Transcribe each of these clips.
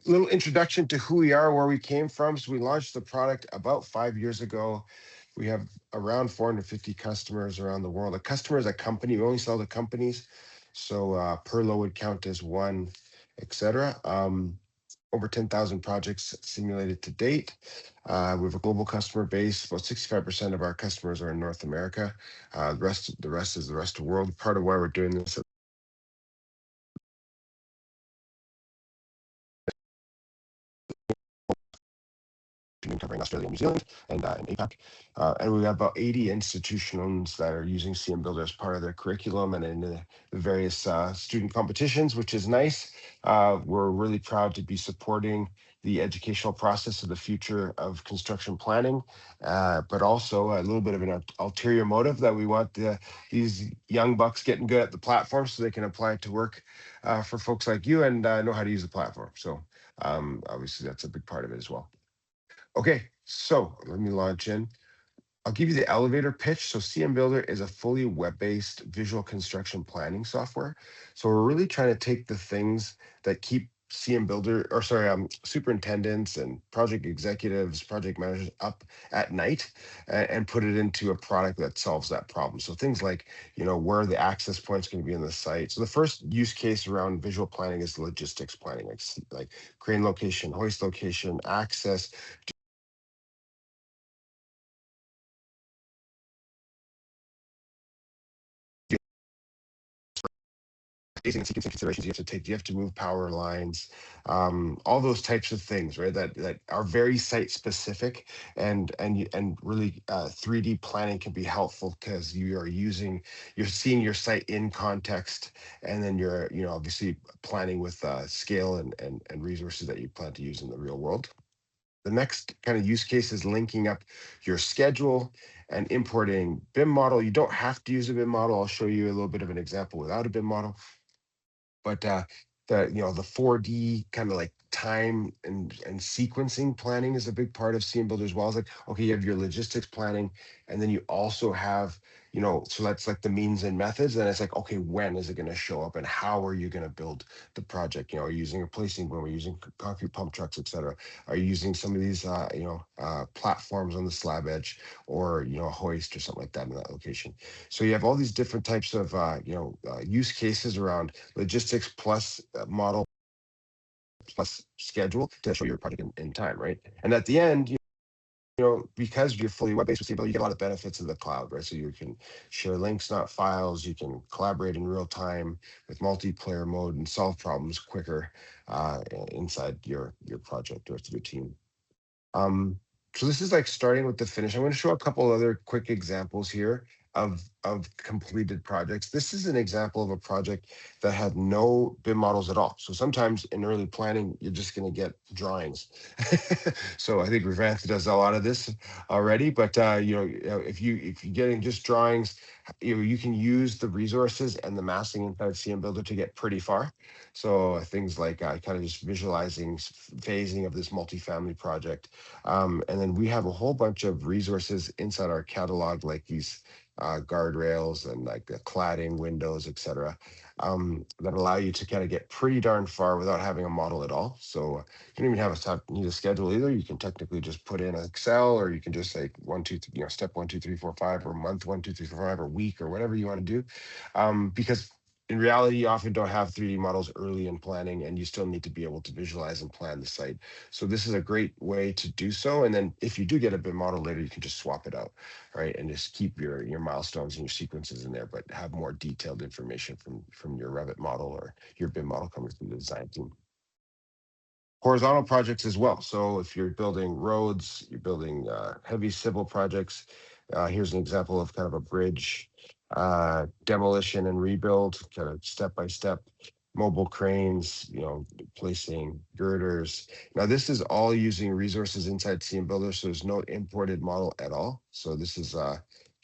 Little introduction to who we are, where we came from. So we launched the product about 5 years ago. We have around 450 customers around the world. A customer is a company. We only sell to companies. So Perlo would count as one, etc. Over 10,000 projects simulated to date. We have a global customer base. About 65% of our customers are in North America. The rest is the rest of the world. Part of why we're doing this covering Australia and New Zealand and APAC. And we have about 80 institutions that are using cmBuilder as part of their curriculum and in the various student competitions, which is nice. We're really proud to be supporting the educational process of the future of construction planning, but also a little bit of an ulterior motive that we want these young bucks getting good at the platform so they can apply it to work for folks like you and know how to use the platform. So obviously that's a big part of it as well. Okay, so let me launch in. I'll give you the elevator pitch. So cmBuilder is a fully web-based visual construction planning software. So we're really trying to take the things that keep superintendents and project executives, project managers up at night and put it into a product that solves that problem. So things like, where are the access points going to be in the site? So the first use case around visual planning is logistics planning, like crane location, hoist location, access, spacing and sequencing considerations you have to take. You have to move power lines, all those types of things, right? That are very site specific, and really 3D planning can be helpful because you're seeing your site in context, and then you're obviously planning with scale and resources that you plan to use in the real world. The next kind of use case is linking up your schedule and importing BIM model. You don't have to use a BIM model. I'll show you a little bit of an example without a BIM model. But the 4D kind of like time and sequencing planning is a big part of cmBuilder as well. It's like, okay, you have your logistics planning, and then you also have, so that's like the means and methods. And it's like, okay, when is it going to show up, and how are you going to build the project? Are you using a placing when we're using concrete pump trucks, etc.? Are you using some of these platforms on the slab edge, or a hoist or something like that in that location? So you have all these different types of use cases around logistics plus model plus schedule to show your project in time, right? And at the end, because you're fully web-based with cmBuilder, you get a lot of benefits of the cloud, right? So you can share links, not files. You can collaborate in real time with multiplayer mode and solve problems quicker inside your project or through your team. So this is like starting with the finish. I'm going to show a couple other quick examples here of completed projects. This is an example of a project that had no BIM models at all. So sometimes in early planning, you're just going to get drawings. So I think Revanth does a lot of this already. But if you're getting just drawings, you can use the resources and the massing inside cmBuilder to get pretty far. So things like kind of just visualizing phasing of this multifamily project. And then we have a whole bunch of resources inside our catalog, like these guardrails and like the cladding, windows, etc., that allow you to kind of get pretty darn far without having a model at all. So you don't even need a schedule either. You can technically just put in Excel, or you can just say step 1, 2, 3, 4, 5, or month 1, 2, 3, 4, 5, or week, or whatever you want to do, because in reality, you often don't have 3D models early in planning, and you still need to be able to visualize and plan the site. So this is a great way to do so. And then if you do get a BIM model later, you can just swap it out, right? And just keep your milestones and your sequences in there, but have more detailed information from your Revit model or your BIM model coming through the design team. Horizontal projects as well. So if you're building roads, you're building heavy civil projects, here's an example of kind of a bridge demolition and rebuild, kind of step by step, mobile cranes, placing girders. Now this is all using resources inside cmBuilder, so there's no imported model at all. So this is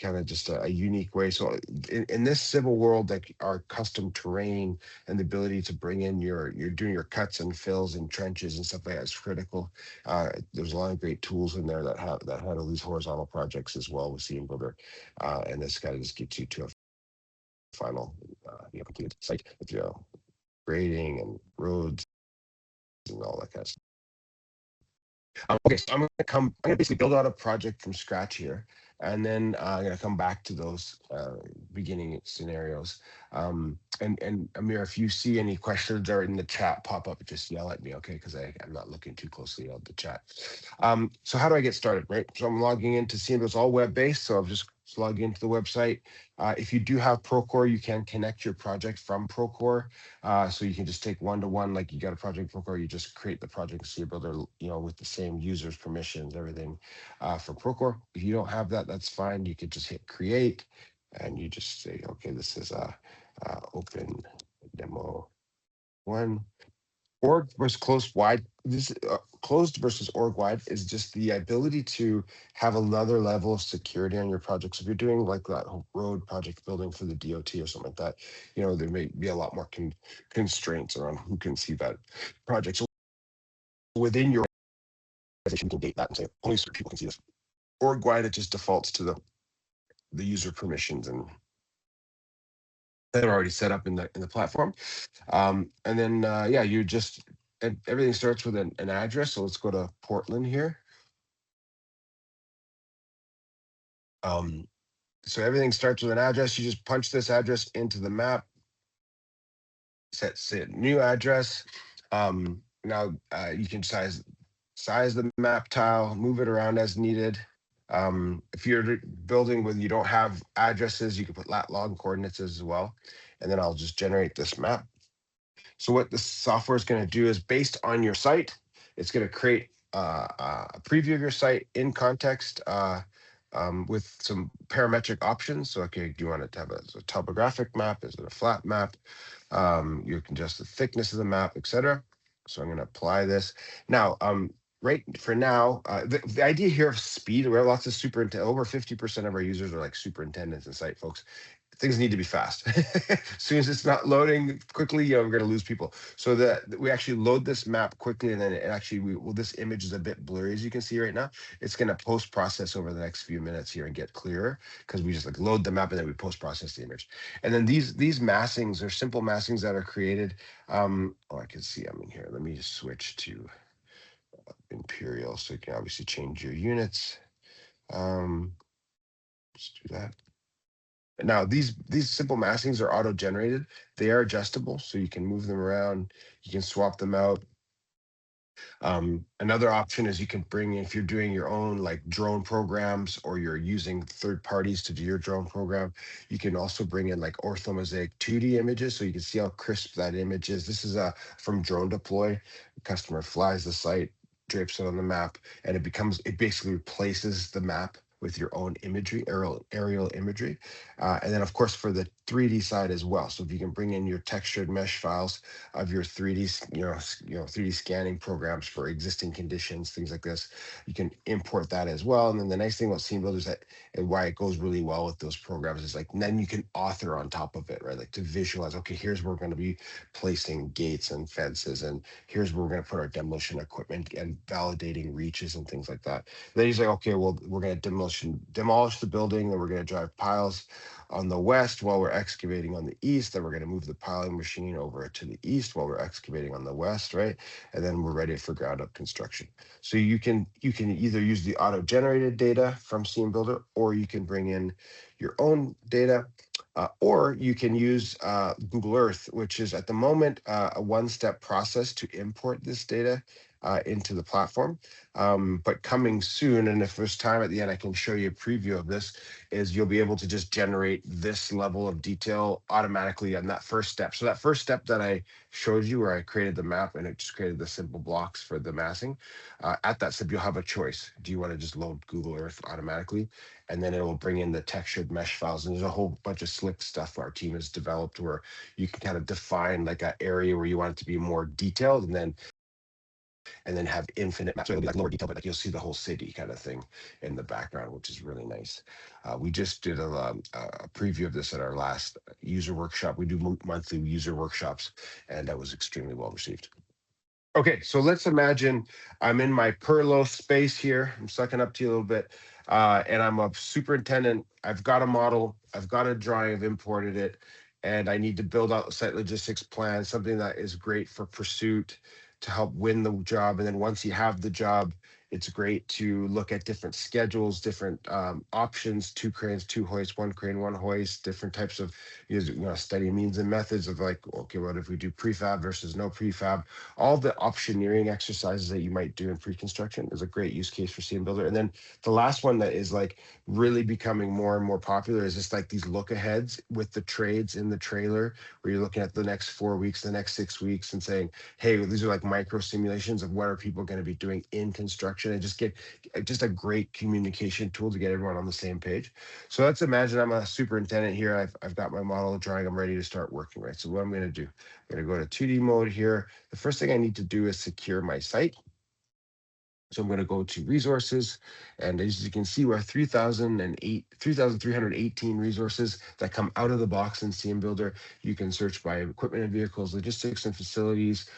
kind of just a unique way. So in this civil world, like our custom terrain and the ability to bring in you're doing your cuts and fills and trenches and stuff like that is critical. There's a lot of great tools in there that handle these horizontal projects as well with cmBuilder, and this kind of just gets you to a final completed site with grading and roads and all that kind of stuff. Okay, so I'm gonna basically build out a project from scratch here, and then I'm gonna come back to those beginning scenarios. And Amir, if you see any questions or in the chat pop up, just yell at me, okay? Because I'm not looking too closely at the chat. So how do I get started, right? So I'm logging into cmBuilder. It's all web-based, so I'll just log into the website. If you do have Procore, you can connect your project from Procore. So you can just take one-to-one, like you got a project Procore, you just create the project cmBuilder, with the same users, permissions, everything for Procore. If you don't have that, that's fine. You could just hit create, and you just say, okay, this is a open demo one. Org versus closed wide. This closed versus org wide is just the ability to have another level of security on your project. So if you're doing like that road project building for the DOT or something like that, there may be a lot more constraints around who can see that project. So within your organization, you can date that and say only certain people can see this. Org wide, it just defaults to the user permissions and that are already set up in the platform. And then yeah, you just and everything starts with an address. So let's go to Portland here. So everything starts with an address. You just punch this address into the map, set new address. Now you can size the map tile, move it around as needed. If you're building with you don't have addresses, you can put lat long coordinates as well. And then I'll just generate this map. So what the software is going to do is based on your site, it's going to create a preview of your site in context with some parametric options. So, okay, do you want it to have a topographic map? Is it a flat map? You can adjust the thickness of the map, etc. So I'm going to apply this. Now, right for now, the idea here of speed, we have lots of over 50% of our users are like superintendents and site folks. Things need to be fast. As soon as it's not loading quickly, we're going to lose people. So that we actually load this map quickly, and then it actually, this image is a bit blurry, as you can see right now. It's going to post-process over the next few minutes here and get clearer because we just like load the map and then we post-process the image. And then these massings are simple massings that are created. I can see I'm in here. Let me just switch to Imperial so you can obviously change your units. Let's do that. Now, these simple maskings are auto-generated. They are adjustable, so you can move them around. You can swap them out. Another option is you can bring in, if you're doing your own like drone programs or you're using third parties to do your drone program, you can also bring in like orthomosaic 2D images so you can see how crisp that image is. This is from Drone Deploy. The customer flies the site, drapes it on the map, and it basically replaces the map with your own imagery, aerial imagery. And then of course for the 3D side as well. So if you can bring in your textured mesh files of your 3D, 3D scanning programs for existing conditions, things like this, you can import that as well. And then the nice thing about cmBuilder is that, and why it goes really well with those programs is like, then you can author on top of it, right? Like to visualize, okay, here's where we're going to be placing gates and fences, and here's where we're going to put our demolition equipment and validating reaches and things like that. Then he's like, okay, well, we're going to demolish the building, then we're going to drive piles on the west while we're excavating on the east, then we're going to move the piling machine over to the east while we're excavating on the west, right? And then we're ready for ground up construction. So you can either use the auto-generated data from cmBuilder, or you can bring in your own data, or you can use Google Earth, which is at the moment a one-step process to import this data into the platform. But coming soon, and if there's time at the end, I can show you a preview of this, is you'll be able to just generate this level of detail automatically on that first step. So that first step that I showed you where I created the map and it just created the simple blocks for the massing, at that step, you'll have a choice. Do you want to just load Google Earth automatically? And then it will bring in the textured mesh files. And there's a whole bunch of slick stuff our team has developed where you can kind of define like an area where you want it to be more detailed, and then have infinite maps. So it'll be like lower detail, but like you'll see the whole city kind of thing in the background, which is really nice. We just did a preview of this at our last user workshop. We do monthly user workshops, and that was extremely well received. Okay, so let's imagine I'm in my Perlo space here. I'm sucking up to you a little bit, and I'm a superintendent. I've got a model, I've got a drawing, I've imported it, and I need to build out a site logistics plan, something that is great for pursuit, to help win the job. And then once you have the job, it's great to look at different schedules, different options: two cranes, two hoists, one crane, one hoist, different types of, study means and methods of like, okay, what if we do prefab versus no prefab? All the optioneering exercises that you might do in pre-construction is a great use case for cmBuilder. And then the last one that is like really becoming more and more popular is just like these look aheads with the trades in the trailer, where you're looking at the next 4 weeks, the next 6 weeks, and saying, hey, these are like micro simulations of what are people going to be doing in construction, and just get just a great communication tool to get everyone on the same page. So let's imagine I'm a superintendent here. I've got my model drawing. I'm ready to start working, right? So what I'm going to do, I'm going to go to 2D mode here. The first thing I need to do is secure my site. So I'm going to go to resources, and as you can see, we're 3,318 resources that come out of the box in cmBuilder. You can search by equipment and vehicles, logistics and facilities,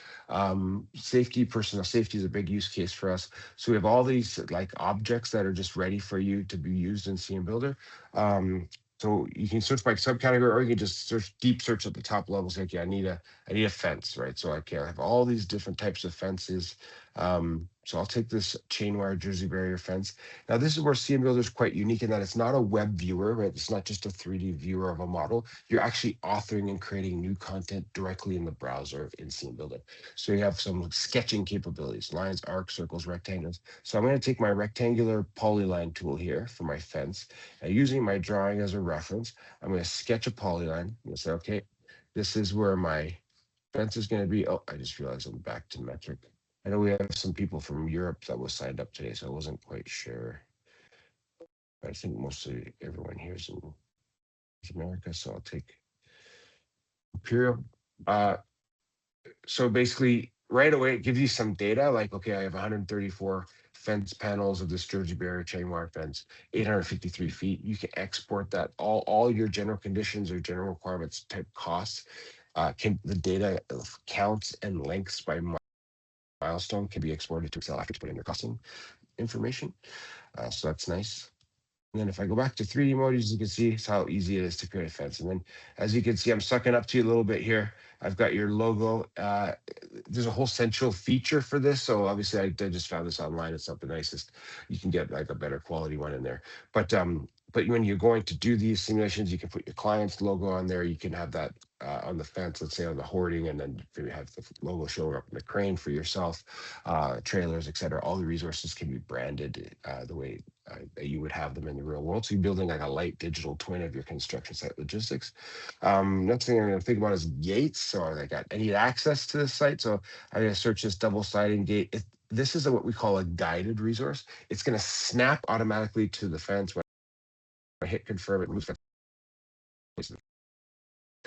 safety. Personal safety is a big use case for us. So we have all these like objects that are just ready for you to be used in cmBuilder. So you can search by subcategory, or you can just search deep search at the top level. Say, okay, I need a fence, right? So I have all these different types of fences. So I'll take this chain wire Jersey barrier fence. Now this is where cmBuilder is quite unique in that it's not a web viewer, right? It's not just a 3D viewer of a model. You're actually authoring and creating new content directly in the browser in cmBuilder. So you have some sketching capabilities: lines, arcs, circles, rectangles. So I'm going to take my rectangular polyline tool here for my fence. Now, using my drawing as a reference, I'm going to sketch a polyline. I'm going to say, okay, this is where my fence is going to be. Oh, I just realized I'm back to metric. I know we have some people from Europe that was signed up today, so I wasn't quite sure. But I think mostly everyone here is in America, so I'll take Imperial. Uh, so basically, right away, it gives you some data like, okay, I have 134 fence panels of this Jersey barrier chain wire fence, 853 feet. You can export that, all your general conditions or general requirements type costs. The data of counts and lengths by milestone can be exported to Excel after you put in your costing information. So that's nice. And then if I go back to 3D mode, as you can see, it's how easy it is to create a fence. And then as you can see, I'm sucking up to you a little bit here. I've got your logo. There's a whole central feature for this. So obviously I just found this online. It's not the nicest. You can get like a better quality one in there. But when you're going to do these simulations, you can put your client's logo on there. You can have that on the fence, let's say on the hoarding, and then you have the logo showing up in the crane for yourself, trailers, etc. All the resources can be branded the way that you would have them in the real world. So you're building like a light digital twin of your construction site logistics. Next thing I'm going to think about is gates. So I need access to this site. So I'm going to search this double sliding gate. This is what we call a guided resource. It's going to snap automatically to the fence. When I hit confirm, it moves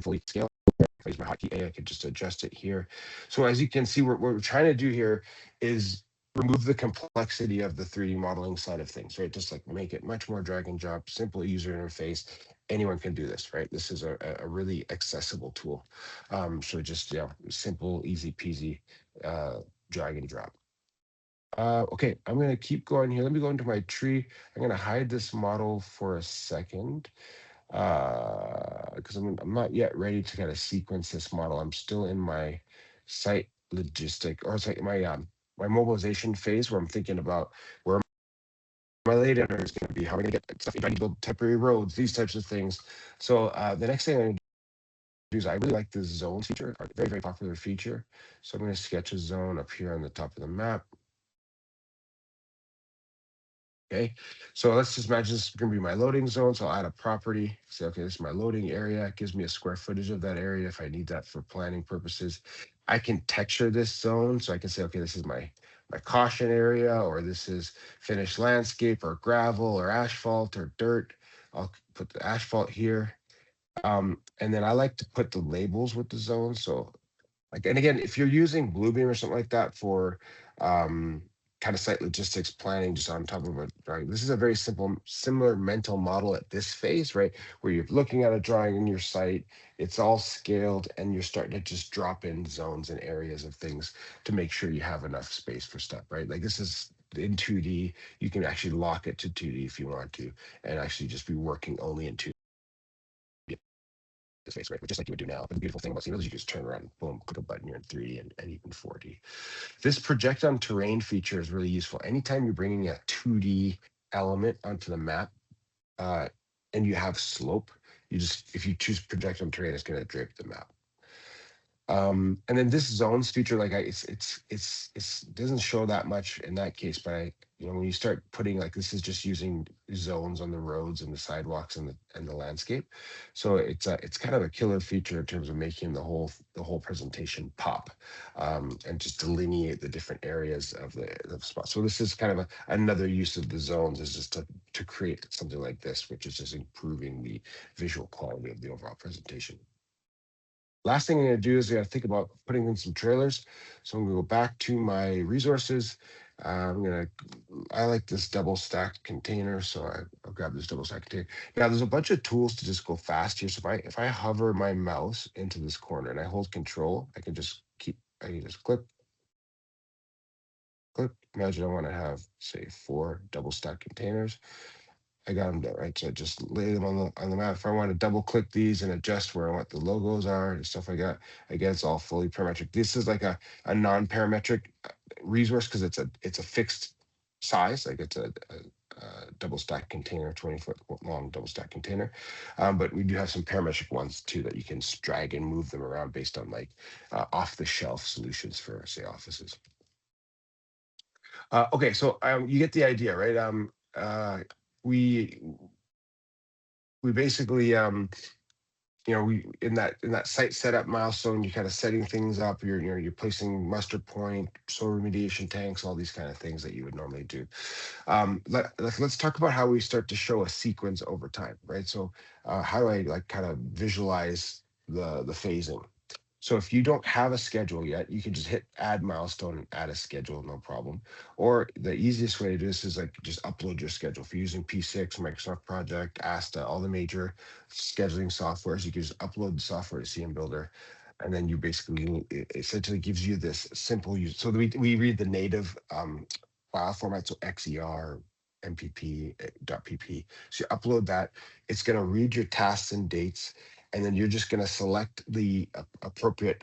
fully scale. If I use my hotkey A, I can just adjust it here. So as you can see, what we're trying to do here is remove the complexity of the 3D modeling side of things, right? Just like make it much more drag and drop, simple user interface. Anyone can do this, right? This is a really accessible tool. So just, simple, easy peasy, drag and drop. Okay, I'm going to keep going here. Let me go into my tree. I'm going to hide this model for a second because I'm not yet ready to kind of sequence this model. I'm still in my site logistic, or it's like my mobilization phase, where I'm thinking about where my laydown is going to be, how am I going to get stuff, if I need to build temporary roads, these types of things. So the next thing I'm going to do is I really like this zone feature, a very, very popular feature. So I'm going to sketch a zone up here on the top of the map. Okay, so let's just imagine this is going to be my loading zone. So I'll add a property, say, okay, this is my loading area. It gives me a square footage of that area if I need that for planning purposes. I can texture this zone. So I can say, okay, this is my caution area, or this is finished landscape, or gravel, or asphalt, or dirt. I'll put the asphalt here. And then I like to put the labels with the zones. So and again, if you're using Bluebeam or something like that for kind of site logistics planning, just on top of it, right? This is a very similar mental model at this phase, right? Where you're looking at a drawing in your site, it's all scaled, and you're starting to just drop in zones and areas of things to make sure you have enough space for stuff, right? Like this is in 2D. You can actually lock it to 2D if you want to, and actually just be working only in 2D. face, right? But just like you would do now. But the beautiful thing about cmBuilder is you just turn around, and boom, click a button, you're in 3D and even 4D. This project on terrain feature is really useful. Anytime you're bringing a 2D element onto the map, uh, and you have slope, you just, if you choose project on terrain, it's going to drape the map. And then this zones feature, like it's doesn't show that much in that case, but when you start putting, like, this is just using zones on the roads and the sidewalks and the landscape. So it's kind of a killer feature in terms of making the whole presentation pop, and just delineate the different areas of the spot. So this is kind of another use of the zones, is just to create something like this, which is just improving the visual quality of the overall presentation. Last thing I'm going to do is I got to think about putting in some trailers. So I'm going to go back to my resources. I like this double stacked container. So I'll grab this double stacked container. Now there's a bunch of tools to just go fast here. So if I hover my mouse into this corner and I hold control, I can just click, click. Imagine I want to have, say, 4 double stacked containers. I got them there, right? So I just lay them on the map. If I want to double click these and adjust where I want the logos are and stuff like that, again, it's all fully parametric. This is like a non-parametric resource because it's a fixed size, like it's a double stack container, 20-foot long double stack container. But we do have some parametric ones too that you can drag and move them around based on, like, off the shelf solutions for, say, offices. Okay, so you get the idea, right? We basically, we in that site setup milestone, you're kind of setting things up. You're placing muster point, soil remediation tanks, all these kind of things that you would normally do. Let's talk about how we start to show a sequence over time, right? So how do I, like, kind of visualize the phasing? So if you don't have a schedule yet, you can just hit add milestone and add a schedule, no problem. Or the easiest way to do this is, like, just upload your schedule. If you're using P6, Microsoft Project, Asta, all the major scheduling softwares, you can just upload the software to cmBuilder. And then you basically, it essentially gives you this simple use. So we read the native file format, so XER, MPP, .pp. So you upload that. It's going to read your tasks and dates, and then you're just going to select the appropriate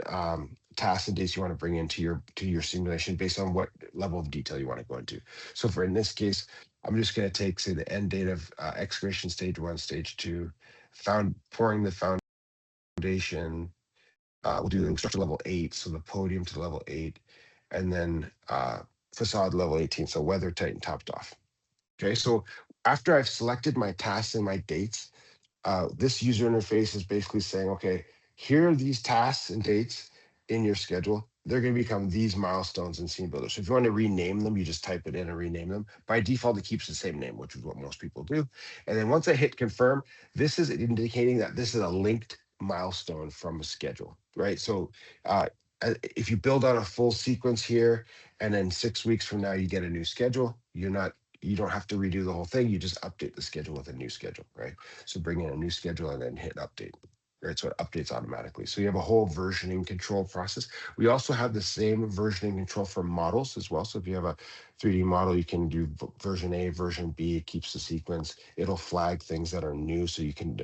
tasks and dates you want to bring into your simulation based on what level of detail you want to go into. So in this case, I'm just going to take, say, the end date of excavation stage 1, stage 2, pouring the foundation. We'll do structure level 8, so the podium to level 8, and then facade level 18, so weather tight and topped off. Okay, so after I've selected my tasks and my dates, this user interface is basically saying, okay, here are these tasks and dates in your schedule. They're going to become these milestones in cmBuilder. So if you want to rename them, you just type it in and rename them. By default, it keeps the same name, which is what most people do. And then once I hit confirm, this is indicating that this is a linked milestone from a schedule, right? So if you build out a full sequence here, and then 6 weeks from now you get a new schedule, you don't have to redo the whole thing. You just update the schedule with a new schedule, right? So bring in a new schedule and then hit update, right? So it updates automatically. So you have a whole versioning control process. We also have the same versioning control for models as well. So if you have a 3D model, you can do version A, version B. It keeps the sequence. It'll flag things that are new, so you can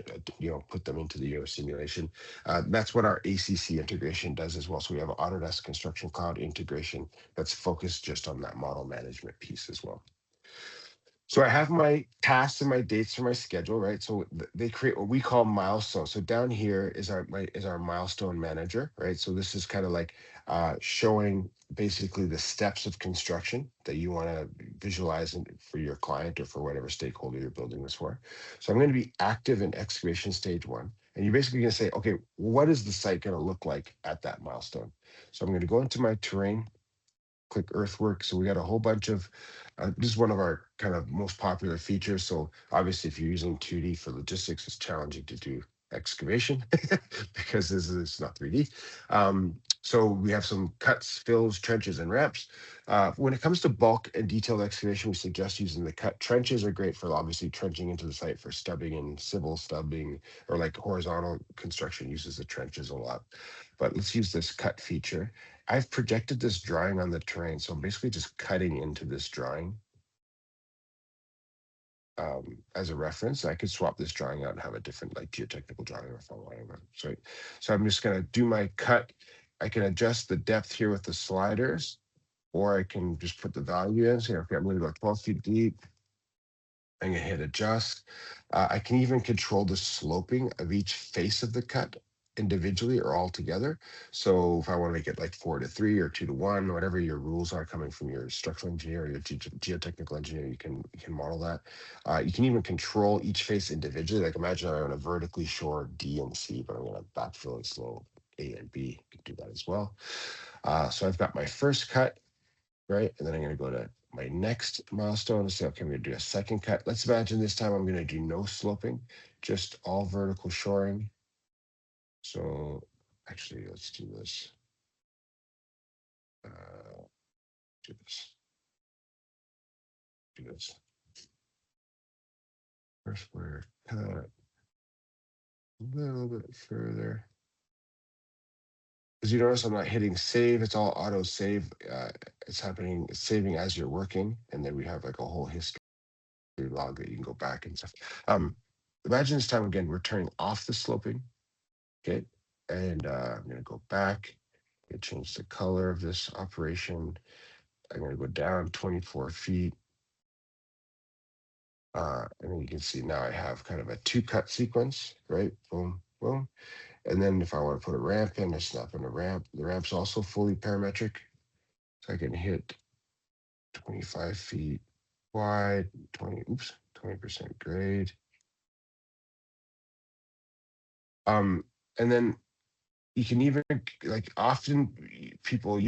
put them into the simulation. That's what our ACC integration does as well. So we have an Autodesk Construction Cloud integration that's focused just on that model management piece as well. So I have my tasks and my dates for my schedule, right? So they create what we call milestones. So down here is our milestone manager, right? So this is kind of like showing basically the steps of construction that you want to visualize for your client or for whatever stakeholder you're building this for. So I'm going to be active in excavation stage 1. And you're basically going to say, okay, what is the site going to look like at that milestone? So I'm going to go into my terrain, click earthwork. So we got a whole bunch of, this is one of our kind of most popular features. So obviously if you're using 2D for logistics, it's challenging to do excavation because this is not 3D. So we have some cuts, fills, trenches, and ramps. When it comes to bulk and detailed excavation, we suggest using the cut. Trenches are great for obviously trenching into the site for stubbing and civil stubbing, or like horizontal construction uses the trenches a lot. But let's use this cut feature. I've projected this drawing on the terrain, so I'm basically just cutting into this drawing. as a reference. I could swap this drawing out and have a different like geotechnical drawing if I wanted. So I'm just gonna do my cut. I can adjust the depth here with the sliders, or I can just put the value in. Say, okay, I'm gonna go 12 feet deep. I'm gonna hit adjust. I can even control the sloping of each face of the cut individually or all together. So if I want to make it like 4:3 or 2:1, whatever your rules are coming from your structural engineer or your geotechnical engineer, you can model that. You can even control each face individually. Like imagine I want to vertically shore D and C, but I'm going to backfill and slope A and B. You can do that as well. So I've got my first cut, right? And then I'm going to go to my next milestone and say, okay, I'm going to do a second cut. Let's imagine this time I'm going to do no sloping, just all vertical shoring. So actually, let's do this. Do this. Do this. First, we're cut a little bit further. As you notice, I'm not hitting save. It's all auto save. It's happening, it's saving as you're working. And then we have like a whole history log that you can go back and stuff. Imagine this time again, we're turning off the sloping. Okay. And I'm going to go back and change the color of this operation. I'm going to go down 24 feet. And then you can see now I have kind of a 2-cut sequence, right? Boom, boom. And then if I want to put a ramp in, I snap in a ramp. The ramp's also fully parametric. So I can hit 25 feet wide, 20% grade. And then you can even like often people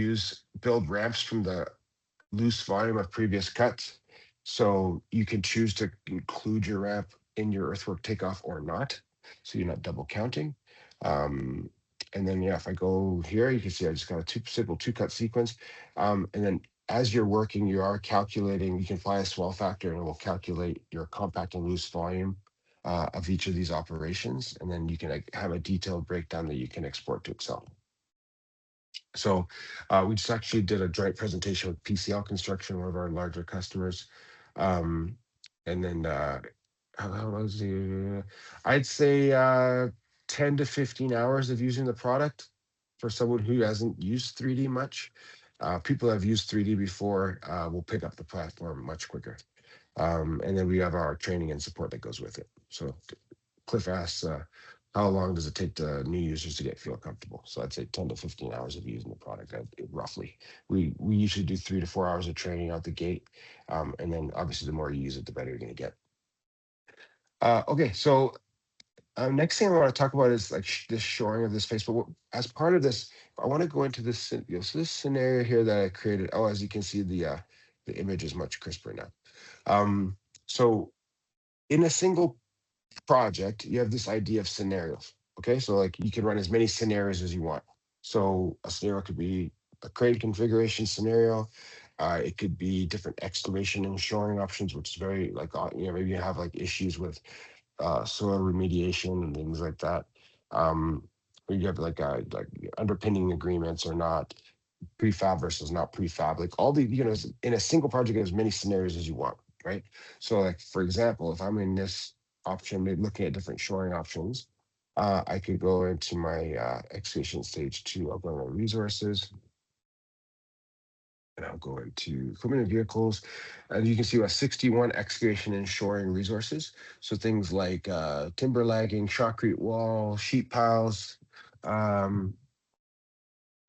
build ramps from the loose volume of previous cuts. So you can choose to include your ramp in your earthwork takeoff or not. So you're not double counting. And then, yeah, if I go here, you can see I just got a simple 2-cut sequence. And then as you're working, you are calculating, you can apply a swell factor and it will calculate your compact and loose volume of each of these operations. And then you can like, have a detailed breakdown that you can export to Excel. So we just actually did a joint presentation with PCL Construction, one of our larger customers. And then how was the? I'd say 10 to 15 hours of using the product for someone who hasn't used 3D much. People who have used 3D before will pick up the platform much quicker. And then we have our training and support that goes with it. So Cliff asks, how long does it take the new users to feel comfortable? So I'd say 10 to 15 hours of using the product, roughly. We usually do 3 to 4 hours of training out the gate. And then obviously the more you use it, the better you're going to get. Okay, so next thing I want to talk about is like this shoring of this face. But as part of this, I want to go into this, so this scenario here that I created. Oh, as you can see, the image is much crisper now. So in a single project, you have this idea of scenarios. Okay, so like you can run as many scenarios as you want. So a scenario could be a crane configuration scenario. It could be different excavation and shoring options, which is very like maybe you have like issues with soil remediation and things like that. Or you have like underpinning agreements or not, prefab versus not prefab, like all the in a single project, as many scenarios as you want, right? So like for example, if I'm in this option, maybe looking at different shoring options, I could go into my excavation stage 2. I'll go to resources and I'll go into equipment and vehicles, and you can see we have 61 excavation and shoring resources. So things like timber lagging, shotcrete wall, sheet piles, um,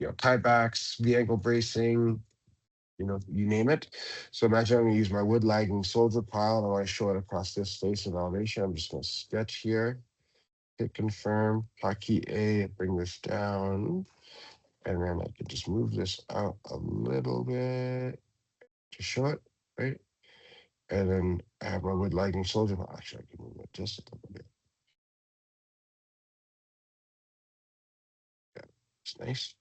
tiebacks, V-angle bracing, you name it. So imagine I'm going to use my wood lagging soldier pile and I want to show it across this face of elevation. I'm just going to sketch here, hit confirm, hotkey A, bring this down, and then I can just move this out a little bit to show it, right? And then I have my wood lagging soldier pile. Actually, I can move it just a little bit. Yeah, it's nice.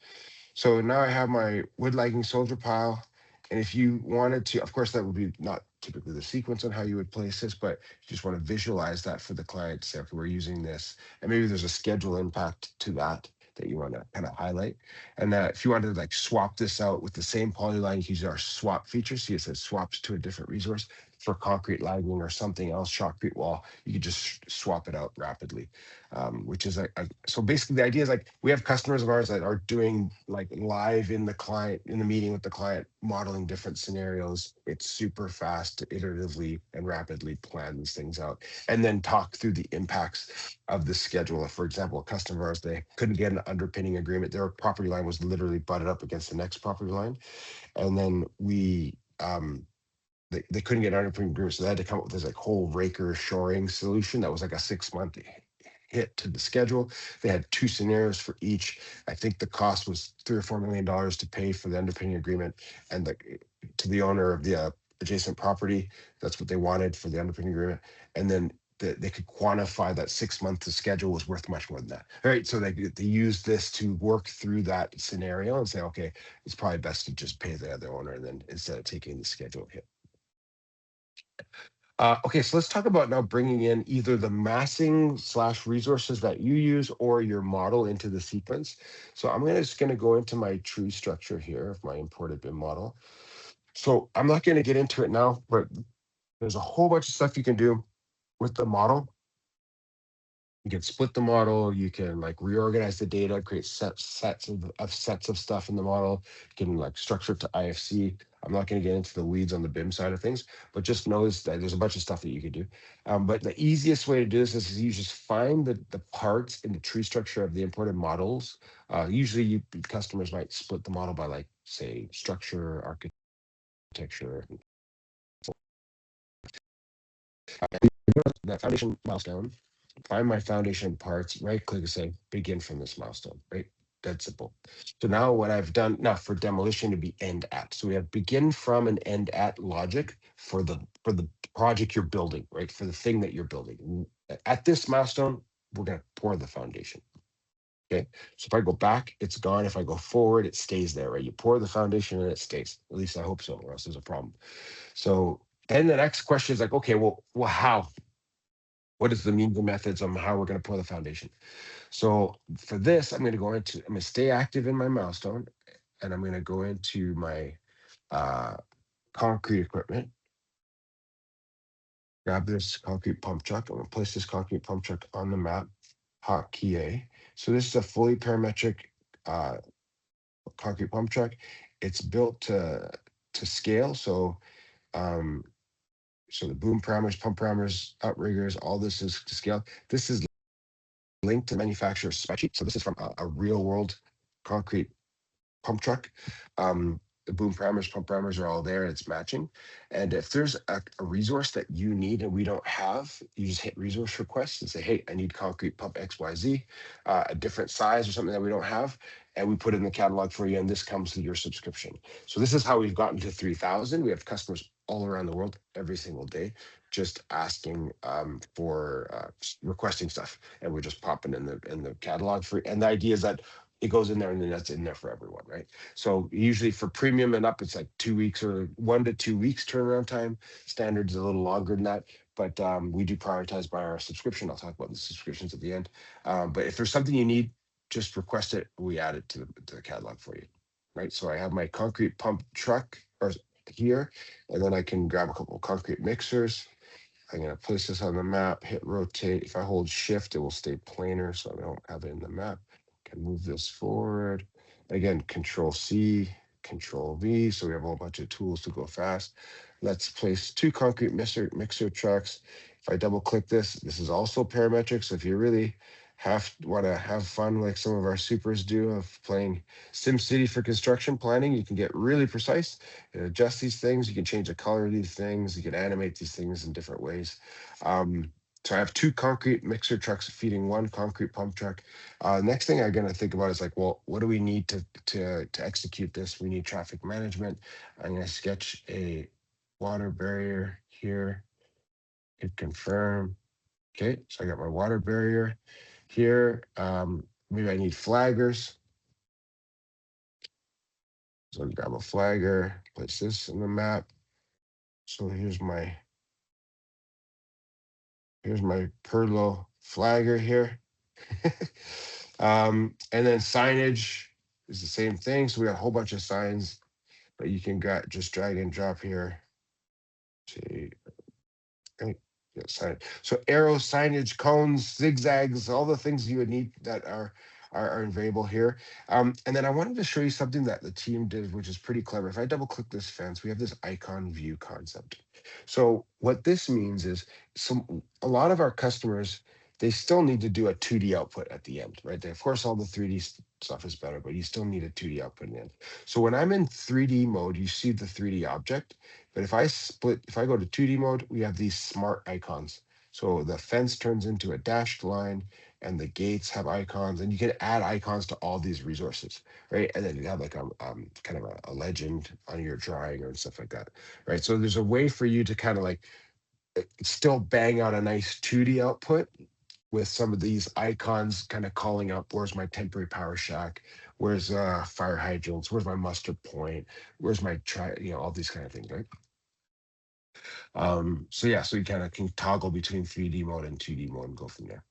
So now I have my wood lagging soldier pile. And if you wanted to, of course, that would be not typically the sequence on how you would place this, but you just want to visualize that for the client. Say, okay, we're using this, and maybe there's a schedule impact to that you want to kind of highlight. And if you wanted to like swap this out with the same polyline, you can use our swap feature. See, it says swaps to a different resource. for concrete lagging or something else, shotcrete wall, you could just swap it out rapidly. Which is so basically the idea is like we have customers of ours that are doing like live in the client in the meeting with the client, modeling different scenarios. It's super fast to iteratively and rapidly plan these things out, and then talk through the impacts of the schedule. If, for example, a customer of ours, they couldn't get an underpinning agreement, their property line was literally butted up against the next property line, and then they couldn't get underpinning agreement, so they had to come up with this like whole raker shoring solution that was like a 6 month hit to the schedule. They had two scenarios for each. I think the cost was $3 or $4 million to pay for the underpinning agreement, and to the owner of the adjacent property, that's what they wanted for the underpinning agreement. And then they could quantify that 6 month schedule was worth much more than that. All right, so they used this to work through that scenario and say, okay, it's probably best to just pay the other owner, and then instead of taking the schedule hit. Okay, so let's talk about now bringing in either the massing / resources that you use or your model into the sequence. So I'm just going to go into my tree structure here of my imported BIM model. So I'm not going to get into it now, but there's a whole bunch of stuff you can do with the model. You can split the model, you can like reorganize the data, create sets of stuff in the model. You can like structure it to IFC. I'm not going to get into the weeds on the BIM side of things, but just knows that there's a bunch of stuff that you could do. But the easiest way to do this is you just find the parts in the tree structure of the imported models. Usually customers might split the model by like, say, structure, architecture. That foundation milestone, find my foundation parts, right click and say begin from this milestone, right? Dead simple. So now what I've done now for demolition to be end at. So we have begin from and end at logic for the project you're building, right? For the thing that you're building. At this milestone, we're going to pour the foundation. Okay. So if I go back, it's gone. If I go forward, it stays there, right? You pour the foundation and it stays. At least I hope so, or else there's a problem. So then the next question is like, okay, well, how? What is the means and methods on how we're going to pour the foundation? So for this, I'm going to stay active in my milestone, and I'm going to go into my concrete equipment, grab this concrete pump truck. I'm going to place this concrete pump truck on the map, hotkey A. So this is a fully parametric uh, concrete pump truck. It's built to scale. So so the boom parameters, pump parameters, outriggers, all this is to scale. This is linked to manufacturer's spec sheet. So this is from a real world concrete pump truck. The boom parameters, pump parameters are all there, and it's matching. And if there's a resource that you need and we don't have, you just hit resource requests and say, hey, I need concrete pump XYZ, a different size or something that we don't have. And we put it in the catalog for you, and this comes to your subscription. So this is how we've gotten to 3,000. We have customers all around the world every single day just asking for requesting stuff, and we're just popping in the catalog for. And the idea is that it goes in there and then that's in there for everyone, right? So usually for premium and up, it's like 2 weeks or 1 to 2 weeks turnaround time. Standard's a little longer than that, but we do prioritize by our subscription. I'll talk about the subscriptions at the end. But if there's something you need, just request it. We add it to the catalog for you, right? So I have my concrete pump truck or here, and then I can grab a couple of concrete mixers. I'm going to place this on the map, hit rotate. If I hold shift, it will stay planar, so I don't have it in the map. Can move this forward. Again, control C, control V. So we have a whole bunch of tools to go fast. Let's place two concrete mixer trucks. If I double click this, this is also parametric. So if you really want to have fun like some of our supers do of playing SimCity for construction planning, you can get really precise and adjust these things. You can change the color of these things. You can animate these things in different ways. So I have two concrete mixer trucks feeding one concrete pump truck. Next thing I'm going to think about is like, well, what do we need to execute this? We need traffic management. I'm going to sketch a water barrier here. Hit confirm. Okay, so I got my water barrier here. Maybe I need flaggers. So I'll grab a flagger, place this in the map. So here's my Perlo flagger here. And then signage is the same thing. So we have a whole bunch of signs that you can just drag and drop here. see, right, yeah, sign. So arrows, signage, cones, zigzags, all the things you would need that are available here. And then I wanted to show you something that the team did, which is pretty clever. If I double click this fence, we have this icon view concept. So what this means is a lot of our customers, they still need to do a 2D output at the end, right? Of course, all the 3D stuff is better, but you still need a 2D output in the end. So when I'm in 3D mode, you see the 3D object. But if I go to 2D mode, we have these smart icons. So the fence turns into a dashed line and the gates have icons, and you can add icons to all these resources, right? And then you have like a kind of a legend on your drawing or stuff like that, right? So there's a way for you to kind of like still bang out a nice 2D output with some of these icons kind of calling up, where's my temporary power shack, where's fire hydrants, where's my mustard point, where's my all these kind of things, right? So yeah, so you kind of can toggle between 3D mode and 2D mode and go from there.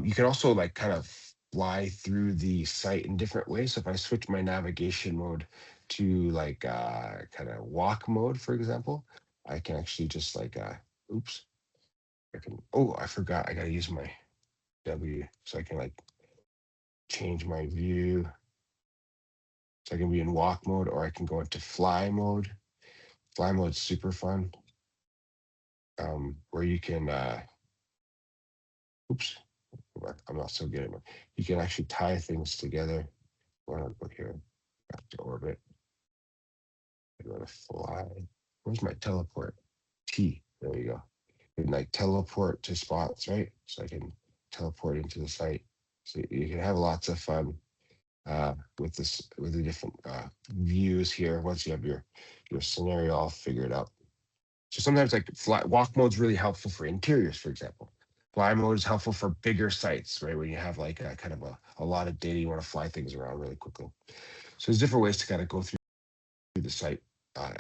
You can also like kind of fly through the site in different ways. So if I switch my navigation mode to like kind of walk mode, for example, I can actually just like oops, I forgot I gotta use my W so I can like change my view. So I can be in walk mode or I can go into fly mode. Fly mode's super fun. Where you can oops, I'm not so good at it. You can actually tie things together. Why not go here? Back to orbit. I go to fly. Where's my teleport? T. There you go. And like teleport to spots, right? So I can teleport into the site. So you can have lots of fun with the different views here. Once you have your scenario all figured out. So sometimes like walk mode is really helpful for interiors, for example. Fly mode is helpful for bigger sites, right? When you have like a kind of a lot of data, you want to fly things around really quickly. So there's different ways to kind of go through the site,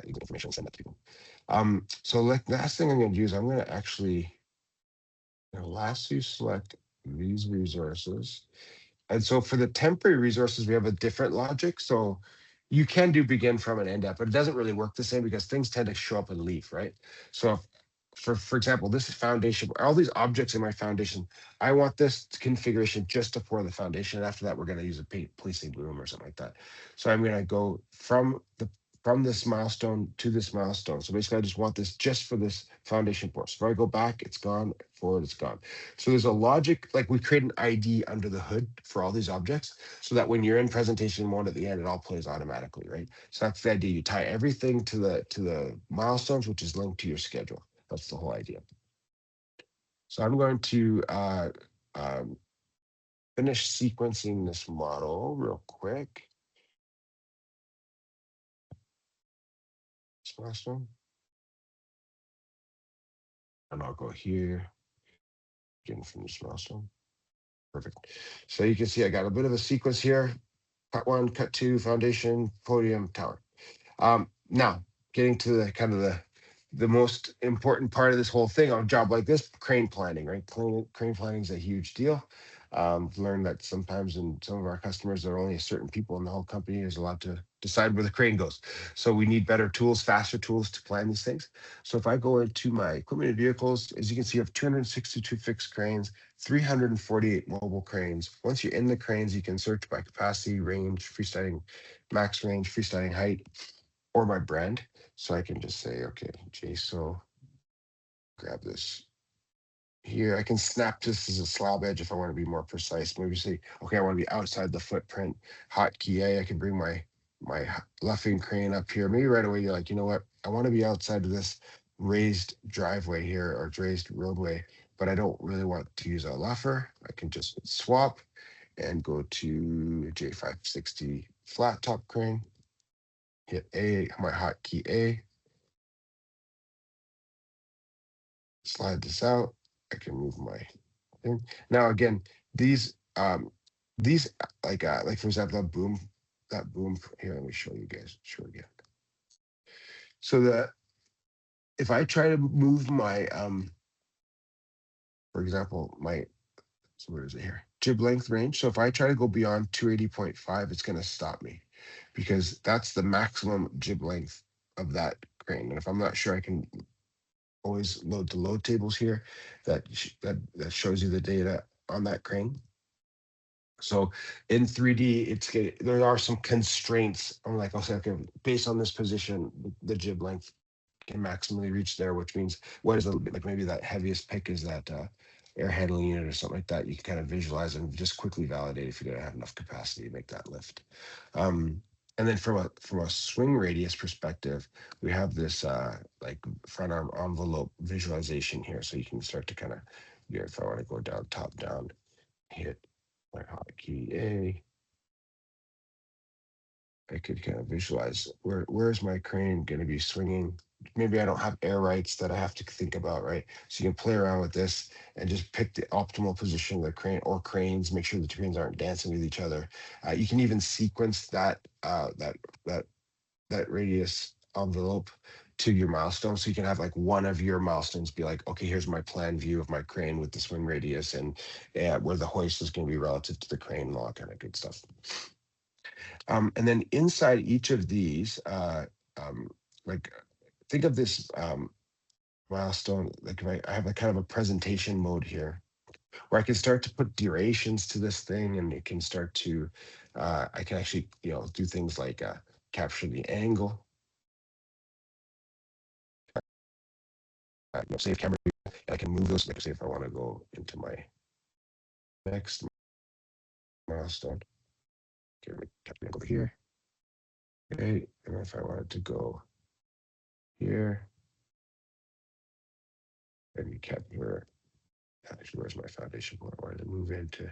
information, and send that to people. So like last thing I'm going to do is I'm going to actually, lastly select these resources. And so for the temporary resources, we have a different logic. So you can do begin from and end at, but it doesn't really work the same because things tend to show up and leave, right? So for example, this is foundation, all these objects in my foundation, I want this configuration just to pour the foundation. And after that, we're going to use a placing boom or something like that. So I'm going to go from this milestone to this milestone. So basically, I just want this just for this foundation pour. So if I go back, it's gone. Forward, it's gone. So there's a logic, like we create an ID under the hood for all these objects so that when you're in presentation mode at the end, it all plays automatically, right? So that's the idea. You tie everything to the milestones, which is linked to your schedule. That's the whole idea. So I'm going to finish sequencing this model real quick. This milestone. And I'll go here, getting from this milestone. Perfect. So you can see I got a bit of a sequence here. Cut one, cut two, foundation, podium, tower. Now, getting to the kind of the most important part of this whole thing on a job like this, crane planning, right? Crane planning is a huge deal. Learned that sometimes in some of our customers, there are only a certain people in the whole company is allowed to decide where the crane goes. So we need better tools, faster tools to plan these things. So if I go into my equipment and vehicles, as you can see, I have 262 fixed cranes, 348 mobile cranes. Once you're in the cranes, you can search by capacity, range, freestanding max range, freestanding height, or my brand. So I can just say, okay, JSO, grab this here. I can snap this as a slab edge if I want to be more precise. Maybe say, okay, I want to be outside the footprint. Hotkey A, I can bring my luffing crane up here. Maybe right away you're like, you know what? I want to be outside of this raised driveway here or raised roadway, but I don't really want to use a luffer. I can just swap and go to J560 flat top crane. Hit A, my hotkey A. Slide this out. I can move my thing. Now again, these like for example that boom here. Let me show you guys. Show again. So that if I try to move my for example so where is it here? Jib length range. So if I try to go beyond 280.5, it's going to stop me because that's the maximum jib length of that crane. And if I'm not sure, I can always load the load tables here that shows you the data on that crane. So in 3D, there are some constraints. I'm like, I'll say, okay, based on this position, the jib length can maximally reach there, which means what is like maybe that heaviest pick is that air handling unit or something like that. You can kind of visualize and just quickly validate if you're gonna have enough capacity to make that lift. And then from a swing radius perspective, we have this like front arm envelope visualization here, so you can start to kind of, if I want to go down, top down, hit my hotkey A, I could kind of visualize where's my crane going to be swinging. Maybe I don't have air rights that I have to think about, right? So you can play around with this and just pick the optimal position of the crane or cranes. Make sure the cranes aren't dancing with each other. You can even sequence that that radius envelope to your milestone. So you can have like one of your milestones be like, okay, here's my plan view of my crane with the swing radius and where the hoist is going to be relative to the crane and all that kind of good stuff. And then inside each of these, like think of this milestone, like if I have a kind of a presentation mode here where I can start to put durations to this thing and it can start to, I can actually, do things like capture the angle, save camera, and I can move those, like say if I want to go into my next milestone, okay, capture the angle over here. Okay, and if I wanted to go here, maybe capture, actually, where's my foundation point? I wanted to move into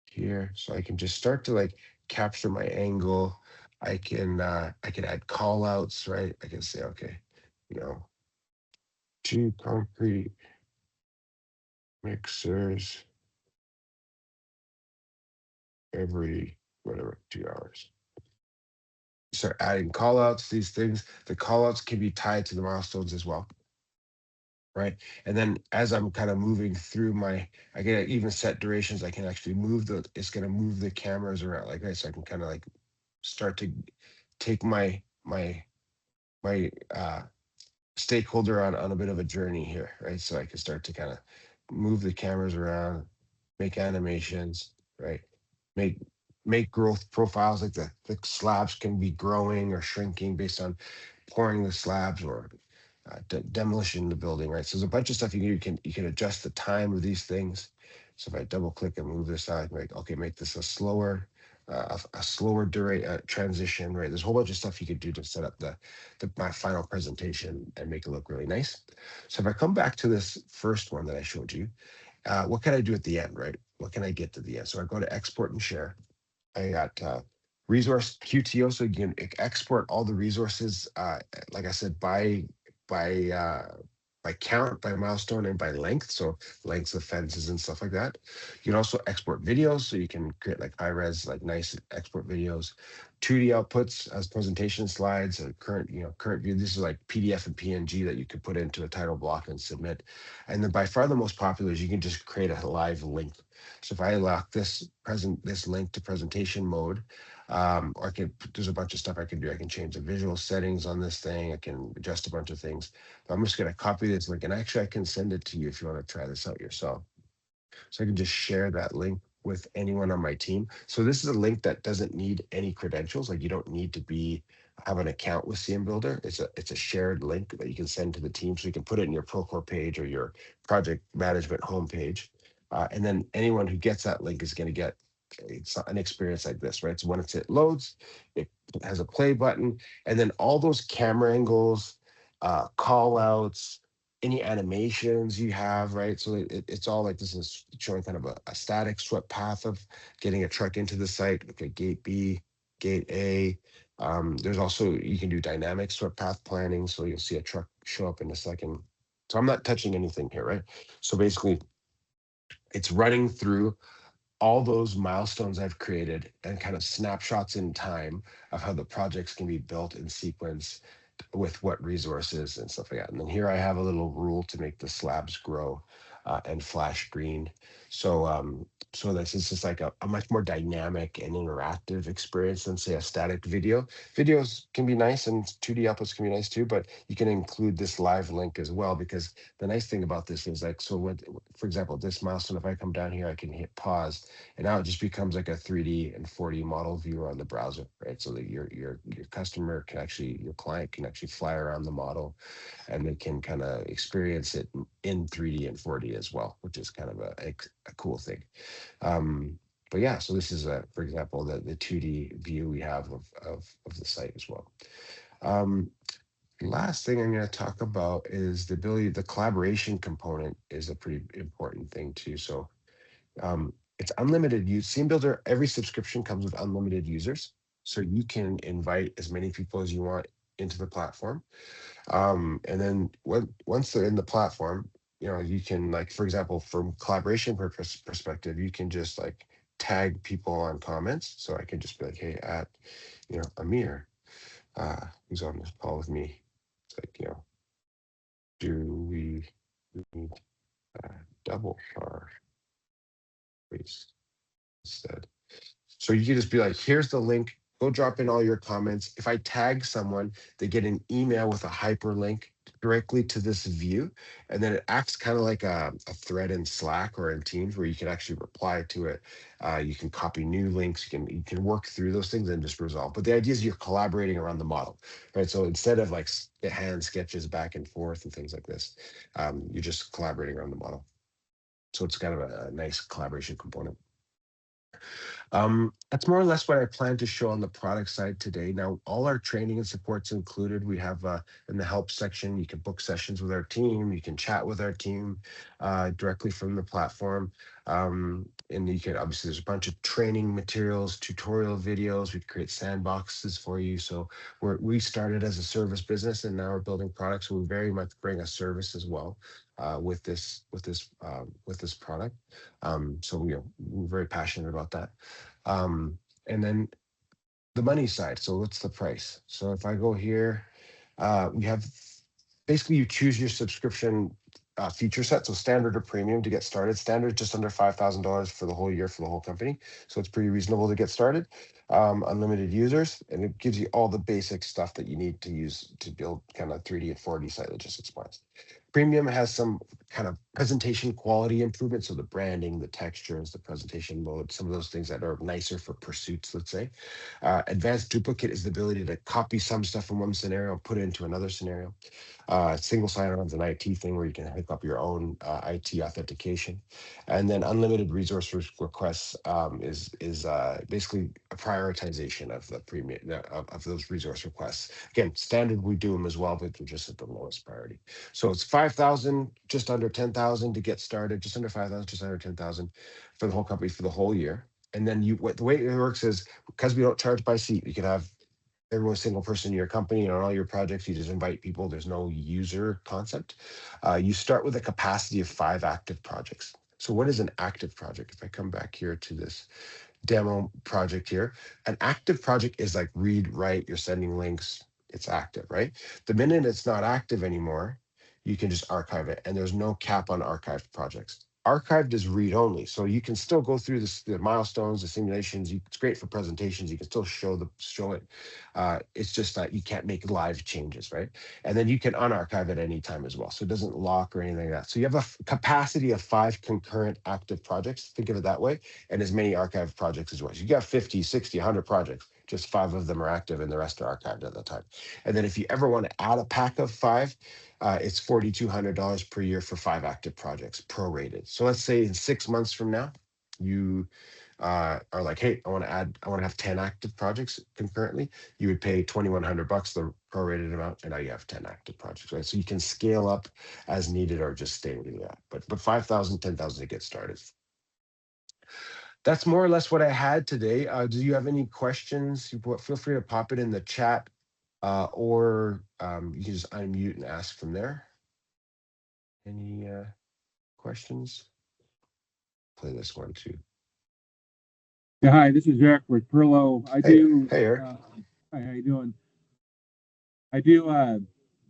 here, so I can just start to like capture my angle. I can add call outs, right? I can say, okay, 2 concrete mixers every whatever 2 hours. Start adding call outs, these things. The call outs can be tied to the milestones as well. Right. And then as I'm kind of moving through I can even set durations. I can actually it's going to move the cameras around like that. So I can kind of like start to take my stakeholder on a bit of a journey here, right? So I can start to kind of move the cameras around, make animations, right? Make make growth profiles, like the slabs can be growing or shrinking based on pouring the slabs or demolition the building, right? So there's a bunch of stuff you can do. You can adjust the time of these things. So if I double click and move this out, okay, make this a slower transition, right? There's a whole bunch of stuff you could do to set up my final presentation and make it look really nice. So if I come back to this first one that I showed you, what can I do at the end, right? What can I get to the end? So I go to export and share. I got resource QTO, so you can export all the resources, like I said, by uh, by count, by milestone, and by length. So lengths of fences and stuff like that. You can also export videos, so you can create like high res, like nice export videos. 2D outputs as presentation slides, current view. This is like PDF and PNG that you could put into a title block and submit. And then by far the most popular is you can just create a live link. So if I lock this link to presentation mode, or there's a bunch of stuff I can do. I can change the visual settings on this thing. I can adjust a bunch of things. But I'm just going to copy this link, and actually I can send it to you if you want to try this out yourself. So I can just share that link with anyone on my team. So this is a link that doesn't need any credentials. Like you don't need to have an account with cmBuilder. It's a shared link that you can send to the team. So you can put it in your Procore page or your project management homepage. And then anyone who gets that link is going to get an experience like this, right? So when it loads, it has a play button, and then all those camera angles, call outs, any animations you have, right? So it's all like this is showing kind of a static swept path of getting a truck into the site. Okay, gate B, gate A. There's also, you can do dynamic swept path planning. So you'll see a truck show up in a second. So I'm not touching anything here, right? So basically it's running through all those milestones I've created and kind of snapshots in time of how the projects can be built in sequence with what resources and stuff like that. And then here I have a little rule to make the slabs grow. and flash green. So this is just like a much more dynamic and interactive experience than say a static video. Videos can be nice and 2D outputs can be nice too, but you can include this live link as well, because the nice thing about this is like, so what, for example, this milestone, if I come down here, I can hit pause, and now it just becomes like a 3D and 4D model viewer on the browser, right? So that your customer can actually, your client can actually fly around the model, and they can kind of experience it in 3D and 4D as well, which is kind of a cool thing. But yeah, so this is for example, the 2D view we have of the site as well. Last thing I'm going to talk about is the ability, the collaboration component is a pretty important thing too. So it's unlimited use. cmBuilder, every subscription comes with unlimited users. So you can invite as many people as you want into the platform. And then once they're in the platform, you can, like, for example, from collaboration perspective, you can just like tag people on comments. So I can just be like, hey, at, Amir, who's on this call with me. It's like, do we need double our race instead? So you can just be like, here's the link, go drop in all your comments. If I tag someone, they get an email with a hyperlink directly to this view. And then it acts kind of like a thread in Slack or in Teams where you can actually reply to it. You can copy new links, you can work through those things and just resolve. But the idea is you're collaborating around the model, right? So instead of like hand sketches back and forth and things like this, you're just collaborating around the model. So it's kind of a nice collaboration component. That's more or less what I plan to show on the product side today. Now, all our training and support's included. We have in the help section, you can book sessions with our team. You can chat with our team directly from the platform. And you can, obviously, there's a bunch of training materials, tutorial videos. We create sandboxes for you. So we started as a service business, and now we're building products. So we very much bring a service as well with this product. So we're very passionate about that. And then the money side. So what's the price? So if I go here, we have basically, you choose your subscription feature set. So standard or premium to get started. Standard just under $5,000 for the whole year for the whole company. So it's pretty reasonable to get started. Unlimited users, and it gives you all the basic stuff that you need to use to build kind of 3D and 4D site logistics plans. Premium has some kind of presentation quality improvements. So the branding, the textures, the presentation mode, some of those things that are nicer for pursuits, let's say. Advanced duplicate is the ability to copy some stuff from one scenario and put it into another scenario. Single sign-on is an IT thing where you can hook up your own IT authentication. And then unlimited resource requests is basically a prioritization of the premium of those resource requests. Again, standard, we do them as well, but they're just at the lowest priority. So it's 5,000, just under 10,000 to get started, just under 5,000, just under 10,000 for the whole company for the whole year. And then the way it works is, because we don't charge by seat, you can have every single person in your company and on all your projects. You just invite people. There's no user concept. You start with a capacity of 5 active projects. So what is an active project? If I come back here to this demo project here, an active project is like read, write, you're sending links, it's active, right? The minute it's not active anymore, you can just archive it, and there's no cap on archived projects. Archived is read only, so you can still go through the milestones, the simulations. It's great for presentations. You can still show it. It's just that you can't make live changes, right? And then you can unarchive at any time as well, so it doesn't lock or anything like that. So you have a capacity of 5 concurrent active projects. Think of it that way, and as many archived projects as well. So you got 50, 60, 100 projects. Just 5 of them are active, and the rest are archived at the time. And then if you ever want to add a pack of 5, it's $4,200 per year for 5 active projects, prorated. So let's say in 6 months from now, you are like, hey, I want to have 10 active projects concurrently. You would pay $2,100, the prorated amount, and now you have 10 active projects, right? So you can scale up as needed or just stay where you're at. But 5,000, 10,000 to get started. That's more or less what I had today. Do you have any questions? Feel free to pop it in the chat, or you can just unmute and ask from there. Any questions? Play this one too. Yeah, hi, this is Eric with Perlo. Hey, Eric. Hi, how you doing? I do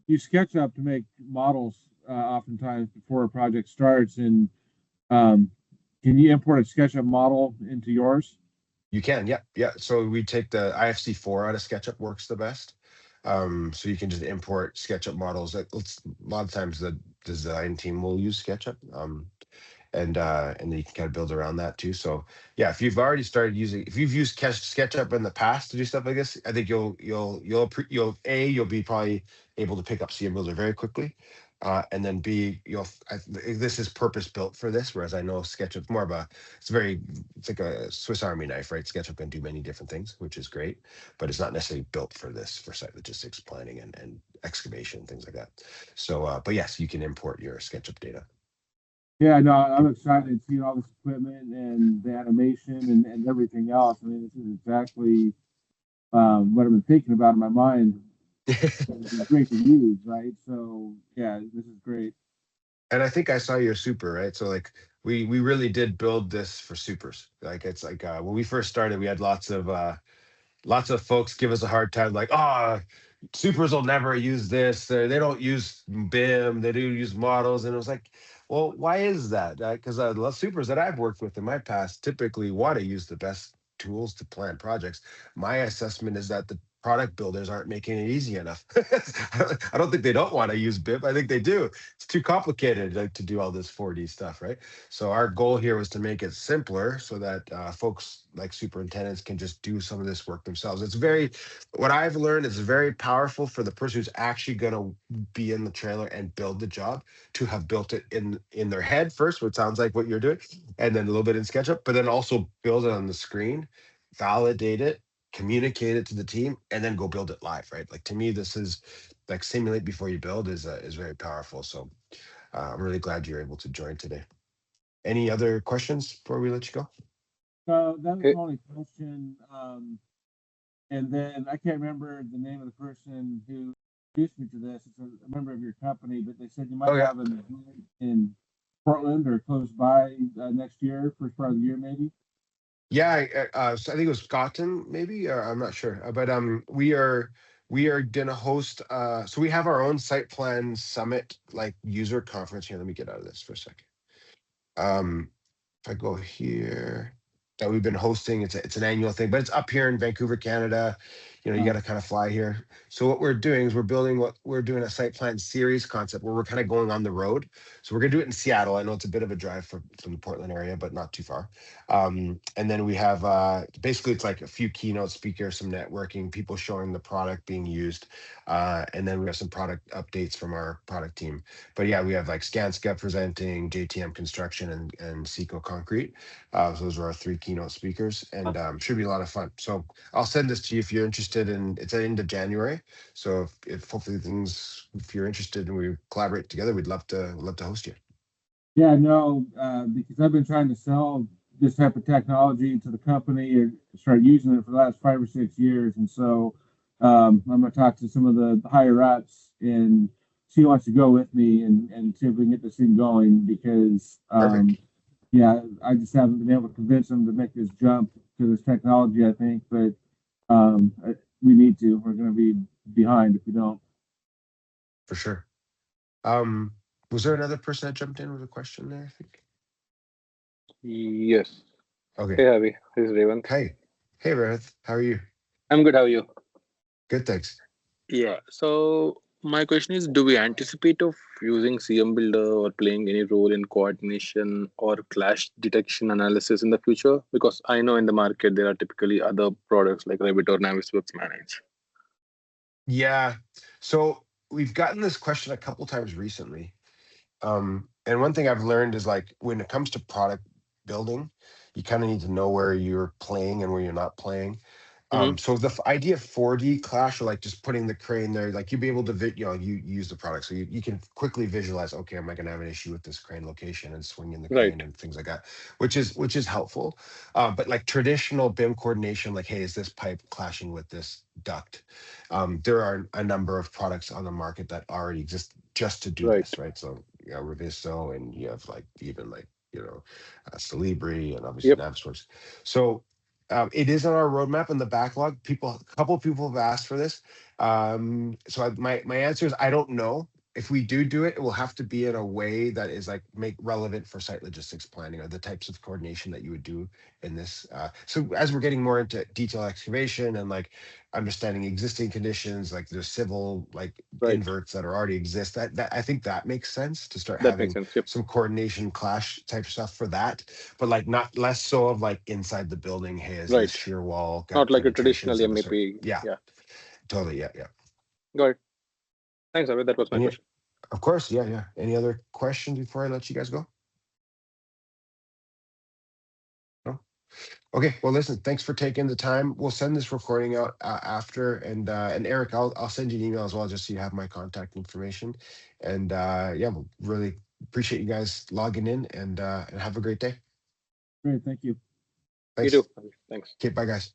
use SketchUp to make models oftentimes before a project starts. And um, can you import a SketchUp model into yours? You can, yeah, yeah. So we take the IFC4 out of SketchUp, works the best. So you can just import SketchUp models. A lot of times the design team will use SketchUp. And then you can kind of build around that too. So yeah, if you've already started using, if you've used SketchUp in the past to do stuff like this, I think you'll be probably able to pick up cmBuilder very quickly. And then B, this is purpose built for this, whereas I know SketchUp's more of a, it's like a Swiss Army knife, right? SketchUp can do many different things, which is great, but it's not necessarily built for this, for site logistics planning and excavation, things like that. So, but yes, you can import your SketchUp data. Yeah, no, I'm excited seeing all this equipment and the animation and everything else. I mean, this is exactly what I've been thinking about in my mind. It'd be great to use, right? So yeah, this is great. And I think I saw your super, right? So like we really did build this for supers. Like it's like when we first started, we had lots of folks give us a hard time, like, oh, supers will never use this. They don't use BIM. They do use models. And it was like, well, why is that? Because the supers that I've worked with in my past typically want to use the best tools to plan projects. My assessment is that the product builders aren't making it easy enough. I don't think they don't want to use BIM. I think they do. It's too complicated, like, to do all this 4D stuff, right? So our goal here was to make it simpler so that folks like superintendents can just do some of this work themselves. What I've learned is very powerful for the person who's actually going to be in the trailer and build the job to have built it in their head first, which sounds like what you're doing, and then a little bit in SketchUp, but then also build it on the screen, validate it, communicate it to the team, and then go build it live, right? Like, to me, this is like simulate before you build is very powerful. So I'm really glad you're able to join today. Any other questions before we let you go? So that was Hey, my only question. And then I can't remember the name of the person who introduced me to this. It's a member of your company, but they said you Oh might yeah, have an event in Portland or close by next year, first part of the year, maybe. yeah. So I think it was Scotland, maybe, or I'm not sure. But we are gonna host. So we have our own site plan summit, like, user conference here. Let me get out of this for a second. If I go here, that we've been hosting, it's an annual thing, but it's up here in Vancouver, Canada. You got to kind of fly here. So what we're doing is we're doing a site plan series concept where we're kind of going on the road. So we're gonna do it in Seattle. I know it's a bit of a drive from the Portland area, but not too far. And then we have basically it's like a few keynote speakers, some networking, people showing the product being used, and then we have some product updates from our product team. But yeah, we have like Skanska presenting, JTM Construction, and Seco Concrete. So those are our three keynote speakers, and should be a lot of fun. So I'll send this to you if you're interested. And it's at the end of January. So if hopefully if you're interested and we collaborate together, we'd love to host you. Yeah, no, because I've been trying to sell this type of technology to the company or start using it for the last 5 or 6 years. And so I'm going to talk to some of the higher ups and see who wants to go with me and see if we can get this thing going because, Perfect. yeah, I just haven't been able to convince them to make this jump to this technology, I think. But we need to. We're going to be behind if we don't. For sure. Um, was there another person that jumped in with a question there, I think? yes. Okay. Hey, Javi. This is Revant. Hey. Hey, Meredith. How are you? I'm good. How are you? Good, thanks. Yeah. So my question is, do we anticipate of using CM Builder or playing any role in coordination or clash detection analysis in the future? Because I know in the market there are typically other products like Revit or Navisworks Manage. Yeah. So we've gotten this question a couple times recently. And one thing I've learned is, like, when it comes to product building, you kind of need to know where you're playing and where you're not playing. Hmm. So the idea of 4D clash, or like just putting the crane there, like, you'll be able to, you use the product. So you can quickly visualize, okay, am I going to have an issue with this crane location and swinging the crane Right. and things like that, which is helpful. But like traditional BIM coordination, like, hey, is this pipe clashing with this duct? There are a number of products on the market that already exist just to do Right. this, right? So Revisto, and you have like even like Celebri, and obviously Yep. Navisworks. So it is on our roadmap in the backlog. A couple of people have asked for this. So my answer is I don't know. if we do it, it will have to be in a way that is like make relevant for site logistics planning, or the types of coordination that you would do in this. So as we're getting more into detail excavation and like understanding existing conditions, like there's civil like Right. inverts that are already exist, that I think that makes sense to start That makes having sense. Yep. some coordination clash type stuff for that, but like not less so of like inside the building. Hey, is Right. this shear wall got Not like a penetrations traditional of a certain- MEP. Yeah, Yeah. totally. Yeah. Got it. Thanks, Javier. That was my Any- question. Of course. Yeah. Any other questions before I let you guys go? No? Okay. Well, listen, thanks for taking the time. We'll send this recording out after, and Eric, I'll send you an email as well, just so you have my contact information. And yeah, we'll really appreciate you guys logging in, and have a great day. Great, thank you. Thanks. You too. Thanks. Okay, bye guys.